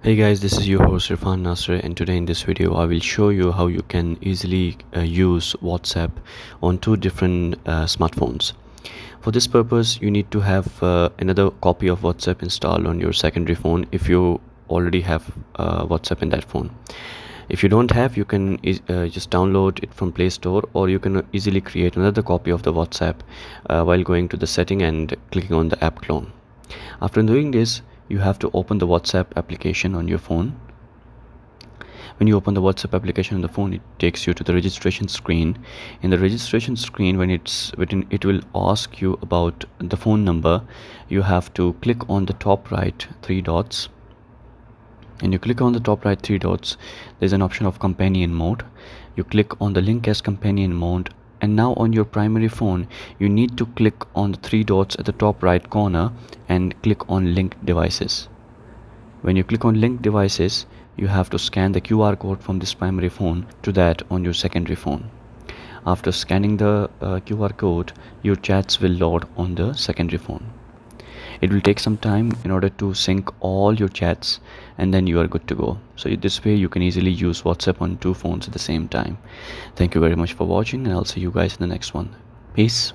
Hey guys, this is your host Irfan Nasser, and today in this video I will show you how you can easily use WhatsApp on two different smartphones. For this purpose you need to have another copy of WhatsApp installed on your secondary phone if you already have WhatsApp in that phone. If you don't have, you can just download it from Play Store, or you can easily create another copy of the WhatsApp while going to the setting and clicking on the app clone. After doing this, you have to open the WhatsApp application on your phone. When you open the WhatsApp application on the phone, it takes you to the registration screen. In the registration screen, when it will ask you about the phone number. You have to click on the top right three dots. And you click on the top right three dots, there's an option of companion mode. You click on the link as companion mode, and now on your primary phone you need to click on the three dots at the top right corner and click on link devices. When you click on link devices, you have to scan the QR code from this primary phone to that on your secondary phone. After scanning the QR code, your chats will load on the secondary phone. It will take some time in order to sync all your chats, and then you are good to go. So this way you can easily use WhatsApp on two phones at the same time. Thank you very much for watching, and I'll see you guys in the next one. Peace.